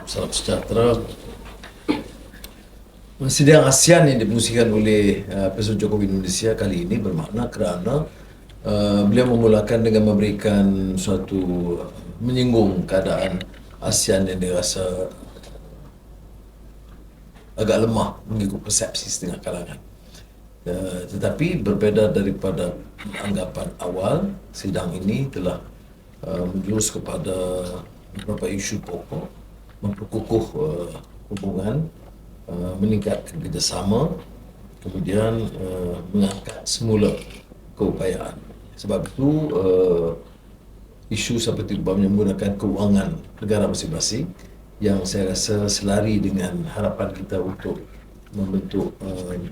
Salam sejahtera. Sidang ASEAN yang dipengerusikan oleh Presiden Jokowi Indonesia kali ini bermakna kerana beliau memulakan dengan memberikan suatu menyinggung keadaan ASEAN yang dirasa agak lemah mengikut persepsi setengah kalangan. Tetapi berbeza daripada anggapan awal, sidang ini telah menjurus kepada beberapa isu pokok, memperkukuh hubungan, meningkatkan kerjasama, kemudian mengangkat semula keupayaan. Sebab itu isu seperti umpamanya menggunakan keuangan negara masing-masing yang saya rasa selari dengan harapan kita untuk membentuk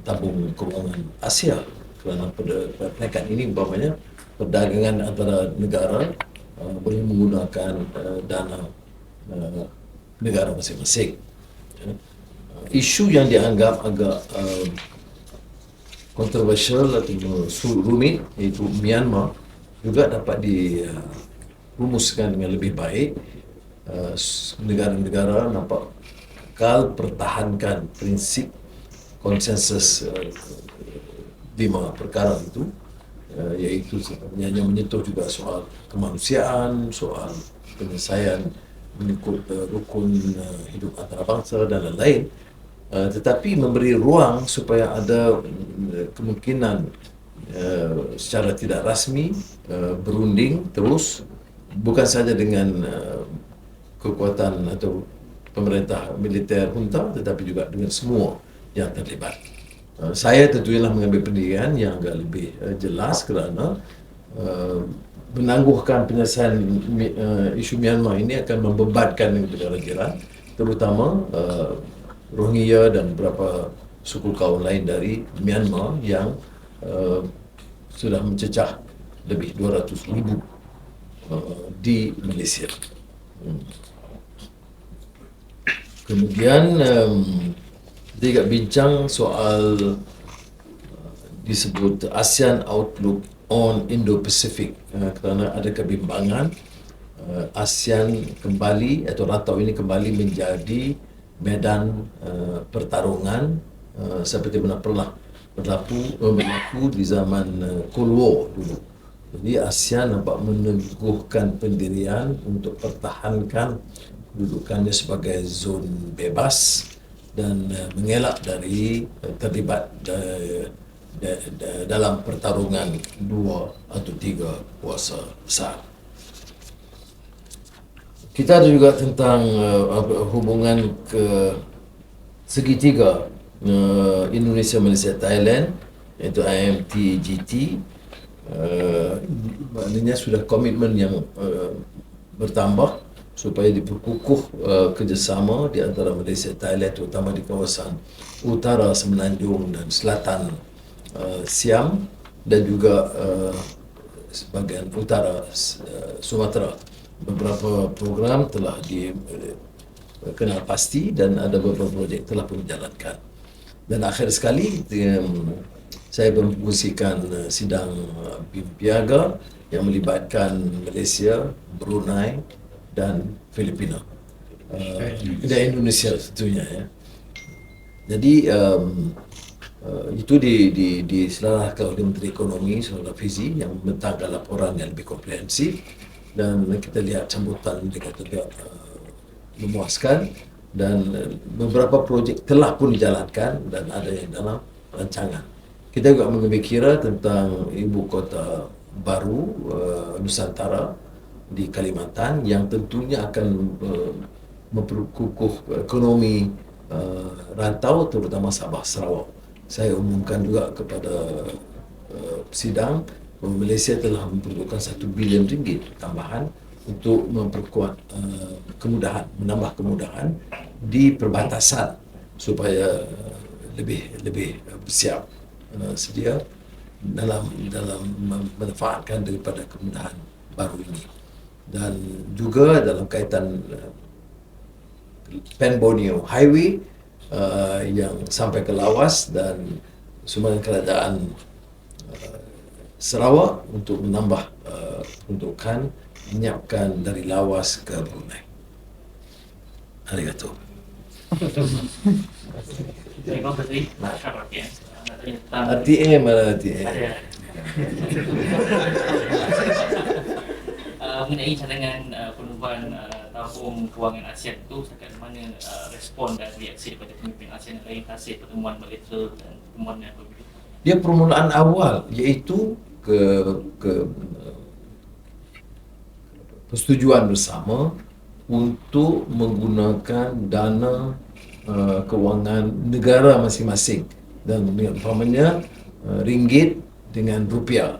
tabung keuangan Asia, kerana pada peringkat ini umpamanya perdagangan antara negara boleh menggunakan dana negara masing-masing. Isu yang dianggap agak kontroversial atau rumit, iaitu Myanmar, juga dapat dirumuskan dengan lebih baik. Negara-negara nampak kekal pertahankan prinsip konsensus 5 perkara itu, iaitu yang menyentuh juga soal kemanusiaan, soal penyelesaian mengikut rukun hidup antarabangsa dan lain-lain, tetapi memberi ruang supaya ada kemungkinan secara tidak rasmi berunding terus, bukan saja dengan kekuatan atau pemerintah militer junta, tetapi juga dengan semua yang terlibat. Saya tentunya mengambil pendirian yang agak lebih jelas kerana menangguhkan penyelesaian isu Myanmar ini akan membebankan negara jiran, terutama Rohingya dan beberapa suku kaum lain dari Myanmar yang sudah mencecah lebih 200,000 di Malaysia. Kemudian kita juga bincang soal disebut ASEAN Outlook on Indo-Pacific, kerana ada kebimbangan ASEAN kembali atau rantau ini kembali menjadi medan pertarungan seperti mana pernah berlaku di zaman Cold War dulu. Jadi ASEAN nampak meneguhkan pendirian untuk pertahankan kedudukannya sebagai zon bebas dan mengelak dari terlibat dalam pertarungan 2 atau 3 kuasa besar. Kita ada juga tentang hubungan ke segitiga Indonesia, Malaysia, Thailand, iaitu IMTGT. Maknanya sudah komitmen yang bertambah supaya diperkukuh kerjasama di antara Malaysia dan Thailand, terutama di kawasan utara Semenanjung dan selatan Siam, dan juga sebahagian utara Sumatera. Beberapa program telah dikenal pasti dan ada beberapa projek telah pun dijalankan. Dan akhir sekali saya berfungsikan sidang BIM Piaga yang melibatkan Malaysia, Brunei dan Filipina dan Indonesia tentunya, ya. Jadi itu diselaraskan oleh Menteri Ekonomi Saudara Fizi yang membentangkan laporan yang lebih komprehensif, dan kita lihat sambutan mereka juga memuaskan, dan beberapa projek telah pun dijalankan dan ada yang dalam rancangan. Kita juga mengambil kira tentang ibu kota baru Nusantara di Kalimantan yang tentunya akan memperkukuh ekonomi rantau, terutama Sabah Sarawak. Saya umumkan juga kepada sidang bahawa Malaysia telah memperlukan RM1 bilion tambahan untuk memperkuat kemudahan, menambah kemudahan di perbatasan supaya lebih bersiap sedia dalam memanfaatkan daripada kemudahan baru ini. Dan juga dalam kaitan Pen Borneo Highway yang sampai ke Lawas dan Sumbangan Kerajaan Sarawak untuk menambah peruntukan menyiapkan dari Lawas ke Brunei. Arigato. Terima kasih. Masyarakat ya. ATM mana ATM? Mengenai cadangan penubuhan tabung kewangan ASEAN itu setakat mana respon dan reaksi daripada pemimpin ASEAN yang lain hasil pertemuan bilateral dan pertemuan yang berbeza? Dia permulaan awal iaitu ke persetujuan bersama untuk menggunakan dana kewangan negara masing-masing dan umpamanya ringgit dengan rupiah,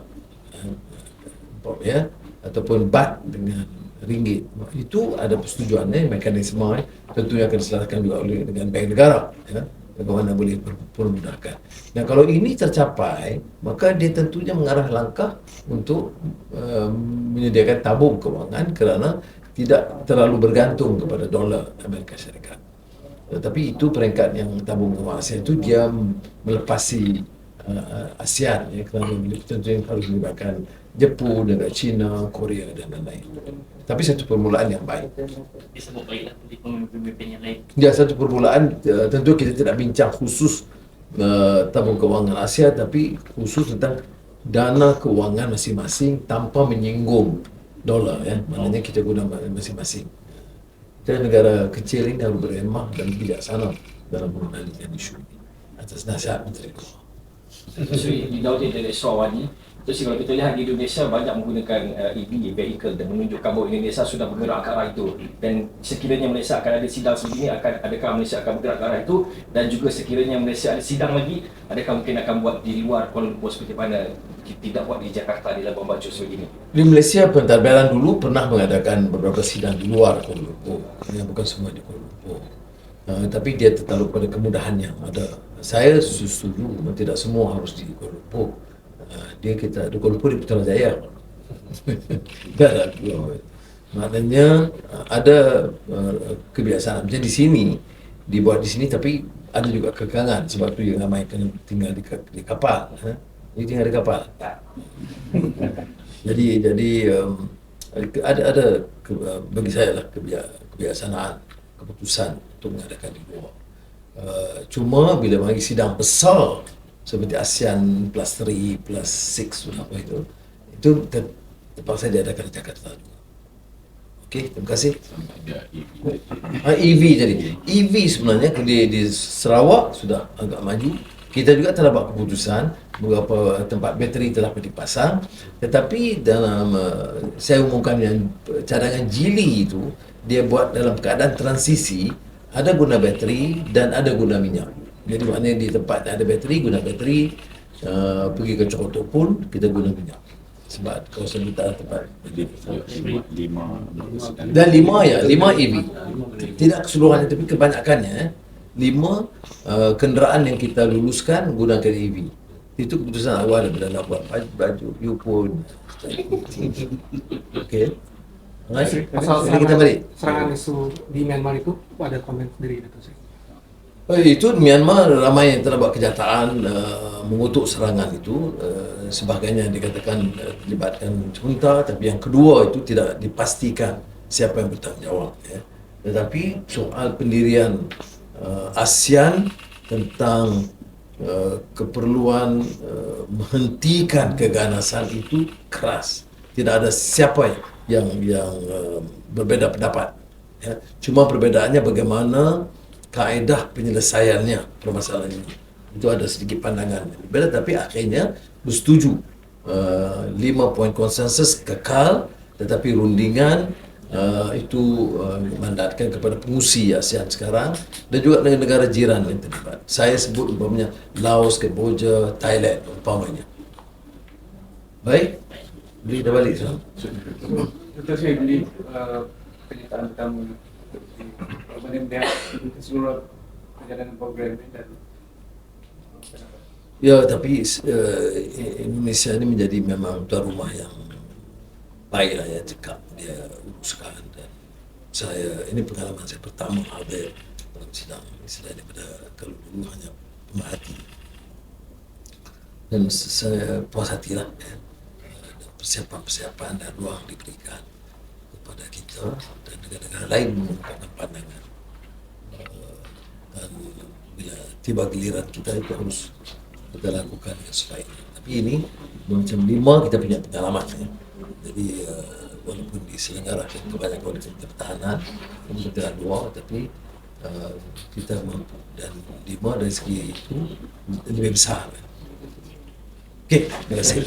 ya, ataupun baht dengan ringgit. Itu ada persetujuannya, mekanisme tentunya akan diserahkan juga oleh dengan bank negara, ya, bagaimana boleh permudahkan. Nah, kalau ini tercapai, maka dia tentunya mengarah langkah untuk menyediakan tabung kewangan kerana tidak terlalu bergantung kepada dolar Amerika Syarikat. Tapi itu peringkat yang tabung kewangan ASEAN itu dia melepasi ASEAN, ya, kerana tentunya harus melibatkan Jepun, negara China, Korea dan lain-lain. Tapi satu permulaan yang baik. Disebut baiklah di pemimpin yang lain. Ya, satu permulaan. Tentu kita tidak bincang khusus tabung kewangan ASEAN, tapi khusus tentang dana kewangan masing-masing tanpa menyinggung dolar, ya. Maknanya kita guna masing-masing. Kita negara kecil ini harus berhemah dan bijaksana dalam mengendalikan isu ini atas nasihat Menteri Keuangan. So, di Daud Intellectual awal ni, terus kalau kita lihat di Indonesia banyak menggunakan EV vehicle dan menunjukkan bahawa Indonesia sudah bergerak ke arah itu, dan sekiranya Malaysia akan ada sidang sebegini, adakah Malaysia akan bergerak ke arah itu, dan juga sekiranya Malaysia ada sidang lagi, adakah mungkin akan buat di luar Kuala Lumpur seperti mana tidak buat di Jakarta di Labuan Bajo sebegini? Di Malaysia, Pentadbiran dulu pernah mengadakan beberapa sidang di luar Kuala Lumpur, bukan semua di Kuala Lumpur. Tapi dia tertakluk pada kemudahan yang ada. Saya setuju, tidak semua harus di Kuala Lumpur. Kita di Kuala Lumpur di Putrajaya. Maknanya ada kebiasaan. Macam di sini, dibuat di sini, tapi ada juga kekangan. Sebab tu yang ramai kena tinggal di kapal. Dia tinggal di kapal. Jadi ada bagi saya lah kebiasaan, keputusan untuk mengadakan di luar. Cuma bila bagi sidang besar seperti ASEAN plus 3 plus 6 apa itu terpaksa diadakan di Jakarta. Okey, terima kasih. EV tadi. EV sebenarnya di Sarawak sudah agak maju. Kita juga telah buat keputusan beberapa tempat bateri telah dipasang, tetapi dalam saya umumkan yang cadangan Geely itu dia buat dalam keadaan transisi, ada guna bateri dan ada guna minyak. Jadi maknanya di tempat ada bateri, guna bateri, pergi ke Cokotok pun kita guna minyak. Sebab kawasan kita tempat dan lima EV. Tidak keseluruhannya, tapi kebanyakannya 5 kenderaan yang kita luluskan gunakan EV. Itu keputusan awal daripada nak buat baju, you pun. Okey. Pasal Jadi kita balik. serangan isu di Myanmar itu ada komen sendiri Dato' Sri. Itu Myanmar ramai yang telah buat kenyataan mengutuk serangan itu. Sebagainya dikatakan terlibatkan junta, tapi yang kedua itu tidak dipastikan siapa yang bertanggungjawab, ya. Tetapi soal pendirian ASEAN tentang keperluan menghentikan keganasan itu keras. Tidak ada siapa yang berbeza pendapat, ya. Cuma perbedaannya bagaimana kaedah penyelesaiannya permasalahan ini. Itu ada sedikit pandangan berbeza, tapi akhirnya bersetuju. 5 poin konsensus kekal, tetapi rundingan itu mandatkan kepada pengusi ASEAN sekarang dan juga negara-negara jiran yang terlibat. Saya sebut umpamanya Laos, Kamboja, Thailand umpamanya. Baik, beli dah balik sekarang. Betul saya beli kenyataan pertama bagaimana melihat keseluruhan perjalanan program ini dan Ya, tapi Indonesia ini menjadi memang tuan rumah yang baik lah, ya, cekap dia uruskan. Dan ini pengalaman saya pertama hadir dalam sidang selain daripada kalau dulu hanya pemerhati. Dan saya puas hatilah, ya, persiapan dan ruang diberikan kepada kita dan negara-negara lain mengungkapkan pandangan. tiba giliran kita itu harus kita lakukan yang sebaiknya. Tapi ini macam 5 kita punya pengalaman ya. Jadi walaupun diselenggarakan kebanyakan oleh Kementerian Pertahanan, Kementerian Luar, tapi kita mampu, dan 5 dari segi itu lebih besar. Okey, terima kasih.